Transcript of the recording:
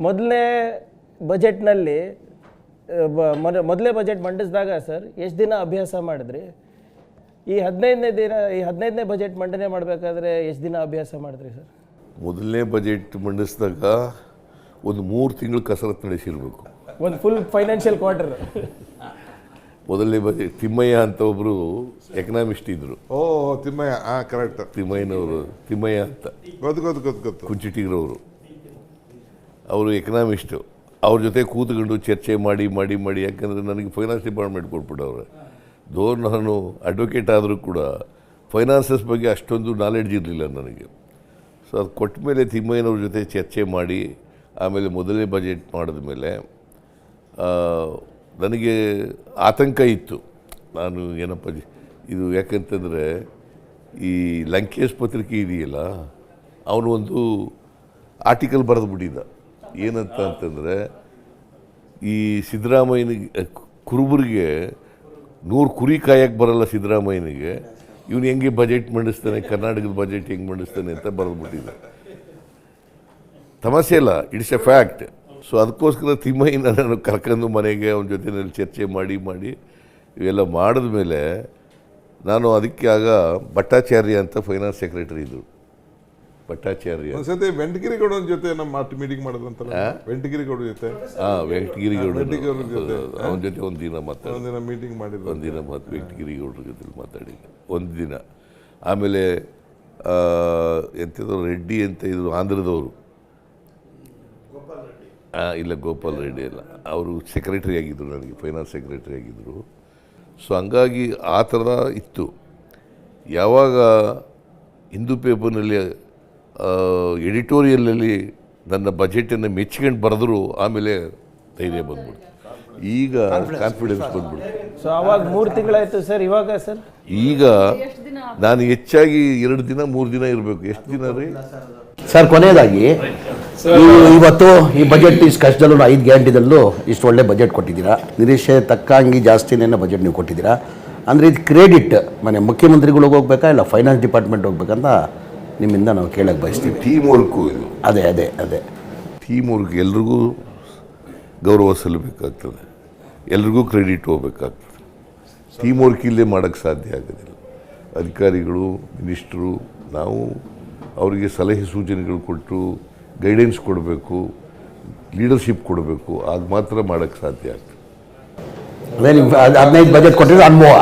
ಮೊದಲನೇ ಬಜೆಟ್ನಲ್ಲಿ ಮೊದಲೇ ಬಜೆಟ್ ಮಂಡಿಸಿದಾಗ ಸರ್ ಎಷ್ಟು ದಿನ ಅಭ್ಯಾಸ ಮಾಡಿದ್ರಿ? ಈ 15ನೇ ಬಜೆಟ್ ಮಂಡನೆ ಮಾಡಬೇಕಾದ್ರೆ ಎಷ್ಟು ದಿನ ಅಭ್ಯಾಸ ಮಾಡಿದ್ರಿ ಸರ್? ಮೊದಲನೇ ಬಜೆಟ್ ಮಂಡಿಸಿದಾಗ ಒಂದು 3 ತಿಂಗಳು ಕಸರತ್ತು ನಡೆಸಿರ್ಬೇಕು. ಒಂದು ಫುಲ್ ಫೈನಾನ್ಷಿಯಲ್ ಕ್ವಾರ್ಟರ್. ಮೊದಲನೇ ಬಜೆಟ್ ತಿಮ್ಮಯ್ಯ ಅಂತ ಒಬ್ಬರು ಎಕನಾಮಿಸ್ಟ್ ಇದ್ರು. ತಿಮ್ಮಯ್ಯ, ಕರೆಕ್ಟ್. ತಿಮ್ಮಯ್ಯನವರು, ತಿಮ್ಮಯ್ಯ ಅಂತ ಗೊತ್ತು. ಕುಂಚಿಟಿಗ್ರವರು, ಅವರು ಎಕನಾಮಿಸ್ಟು. ಅವ್ರ ಜೊತೆ ಕೂತ್ಕೊಂಡು ಚರ್ಚೆ ಮಾಡಿ ಯಾಕಂದರೆ ನನಗೆ ಫೈನಾನ್ಸ್ ಡಿಪಾರ್ಟ್ಮೆಂಟ್ ಕೊಟ್ಬಿಟ್ಟವ್ರೆ. ನಾನು ಅಡ್ವೊಕೇಟ್ ಆದರೂ ಕೂಡ ಫೈನಾನ್ಸಸ್ ಬಗ್ಗೆ ಅಷ್ಟೊಂದು ನಾಲೆಡ್ಜ್ ಇರಲಿಲ್ಲ ನನಗೆ. ಸೊ ಅದು ಕೊಟ್ಟ ಮೇಲೆ ತಿಮ್ಮಯ್ಯನವ್ರ ಜೊತೆ ಚರ್ಚೆ ಮಾಡಿ ಆಮೇಲೆ ಮೊದಲನೇ ಬಜೆಟ್ ಮಾಡಿದ ಮೇಲೆ ನನಗೆ ಆತಂಕ ಇತ್ತು. ನಾನು ಏನಪ್ಪ ಇದು ಯಾಕಂತಂದರೆ ಈ ಲಂಕೇಶ್ ಪತ್ರಿಕೆ ಇದೆಯಲ್ಲ, ಅವನು ಒಂದು ಆರ್ಟಿಕಲ್ ಬರೆದುಬಿಟ್ಟಿದ್ದ. ಏನಂತ ಅಂತಂದರೆ, ಈ ಸಿದ್ದರಾಮಯ್ಯನಿಗೆ ಕುರುಬರಿಗೆ 100 ಕುರಿ ಕಾಯಕ್ಕೆ ಬರಲ್ಲ ಸಿದ್ದರಾಮಯ್ಯನಿಗೆ, ಇವನು ಹೆಂಗೆ ಬಜೆಟ್ ಮಂಡಿಸ್ತಾನೆ, ಕರ್ನಾಟಕದ ಬಜೆಟ್ ಹೆಂಗೆ ಮಂಡಿಸ್ತಾನೆ ಅಂತ ಬರೆದುಬಿಟ್ಟಿದ್ದ. ತಮಾಷೆ ಇಲ್ಲ, ಇಟ್ಸ್ ಎ ಫ್ಯಾಕ್ಟ್. ಸೊ ಅದಕ್ಕೋಸ್ಕರ ತಿಮ್ಮಯ್ಯನ ನಾನು ಕರ್ಕೊಂಡು ಮನೆಗೆ ಅವನ ಜೊತೆಯಲ್ಲಿ ಚರ್ಚೆ ಮಾಡಿ ಇವೆಲ್ಲ ಮಾಡಿದ ಮೇಲೆ ನಾನು ಅದಕ್ಕೆ ಆಗ ಭಟ್ಟಾಚಾರ್ಯ ಅಂತ ಫೈನಾನ್ಸ್ ಸೆಕ್ರೆಟರಿ ಇದ್ದರು. ಭಟ್ಟಾಚಾರ್ಯ ಒಂದ್ಸತಿ ವೆಂಕಟಗಿರಿಗೌಡನ ಜೊತೆ ನಮ್ಮ ಮೀಟಿಂಗ್ ಮಾಡೋದಂತಲ್ಲ, ವೆಂಕಟಗಿರಿಗೌಡ ಜೊತೆ. ವೆಂಕಟಗಿರಿಗೌಡ ಅವನ ಜೊತೆ ಒಂದಿನ ಮಾತಾಡಿದ, ಮೀಟಿಂಗ್ ಮಾಡಿದ್ರು. ಒಂದಿನ ವೆಂಕಟಗಿರಿಗೌಡ್ರ ಜೊತೆ ಮಾತಾಡಿದ್ದೆ ಒಂದು ದಿನ. ಆಮೇಲೆ ಎಂಥದ್ದು ರೆಡ್ಡಿ ಅಂತ ಇದ್ರು, ಆಂಧ್ರದವರು. ಇಲ್ಲ, ಗೋಪಾಲ್ ರೆಡ್ಡಿ ಅಲ್ಲ, ಅವರು ಸೆಕ್ರೆಟರಿ ಆಗಿದ್ದರು, ನನಗೆ ಫೈನಾನ್ಸ್ ಸೆಕ್ರೆಟರಿ ಆಗಿದ್ದರು. ಸೊ ಹಂಗಾಗಿ ಆ ಥರ ಇತ್ತು. ಯಾವಾಗ ಹಿಂದೂ ಪೇಪರ್ನಲ್ಲಿ ಎಡಿಟೋರಿಯಲಲ್ಲಿ ನನ್ನ ಬಜೆಟನ್ನು ಮೆಚ್ಕೊಂಡು ಬರೆದ್ರು, ಆಮೇಲೆ ಧೈರ್ಯ ಬಂದ್ಬಿಡ್ತು. ಈಗ ಕಾನ್ಫಿಡೆನ್ಸ್ ಬಂದ್ಬಿಡ್ತು. ಸೊ ಅವಾಗ 3 ತಿಂಗಳಾಯಿತು ಸರ್. ಇವಾಗ ಸರ್ ಈಗ ನಾನು ಹೆಚ್ಚಾಗಿ 2 ದಿನ 3 ದಿನ ಇರಬೇಕು. ಎಷ್ಟು ದಿನ ರೀ ಸರ್? ಕೊನೆಯದಾಗಿ ಇವತ್ತು ಈ ಬಜೆಟ್ ಇಷ್ಟು ಕಷ್ಟದಲ್ಲೂ 5 ಗ್ಯಾರಂಟಿದಲ್ಲೂ ಇಷ್ಟು ಒಳ್ಳೆ ಬಜೆಟ್ ಕೊಟ್ಟಿದ್ದೀರಾ. ನಿರೀಕ್ಷೆ ತಕ್ಕಂಗೆ ಜಾಸ್ತಿನೇ ಬಜೆಟ್ ನೀವು ಕೊಟ್ಟಿದ್ದೀರಾ. ಅಂದರೆ ಇದು ಕ್ರೆಡಿಟ್ ಮುಖ್ಯಮಂತ್ರಿಗಳಿಗೆ ಹೋಗ್ಬೇಕಾ ಇಲ್ಲ ಫೈನಾನ್ಸ್ ಡಿಪಾರ್ಟ್ಮೆಂಟ್ ಹೋಗ್ಬೇಕಂತ ನಿಮ್ಮಿಂದ ನಾವು ಕೇಳಕ್ಕೆ ಬಯಸ್ತೀವಿ. ಟೀಮ್ ವರ್ಕು ಇದು. ಅದೇ ಟೀಮ್ ವರ್ಕ್. ಎಲ್ರಿಗೂ ಗೌರವ ಸಲ್ಲಬೇಕಾಗ್ತದೆ, ಎಲ್ರಿಗೂ ಕ್ರೆಡಿಟ್ ಹೋಗ್ಬೇಕಾಗ್ತದೆ. ಟೀಮ್ ವರ್ಕ್ ಇಲ್ಲೇ ಮಾಡೋಕ್ಕೆ ಸಾಧ್ಯ ಆಗೋದಿಲ್ಲ. ಅಧಿಕಾರಿಗಳು, ಮಿನಿಸ್ಟ್ರು, ನಾವು ಅವರಿಗೆ ಸಲಹೆ ಸೂಚನೆಗಳು ಕೊಟ್ಟು ಗೈಡೆನ್ಸ್ ಕೊಡಬೇಕು, ಲೀಡರ್ಶಿಪ್ ಕೊಡಬೇಕು. ಆಗ ಮಾತ್ರ ಮಾಡೋಕ್ಕೆ ಸಾಧ್ಯ ಆಗ್ತದೆ. ಅದೇ ನಿಮ್ಮ 15 ಬಜೆಟ್ ಕೊಟ್ಟಿರೋ ಅನುಭವ.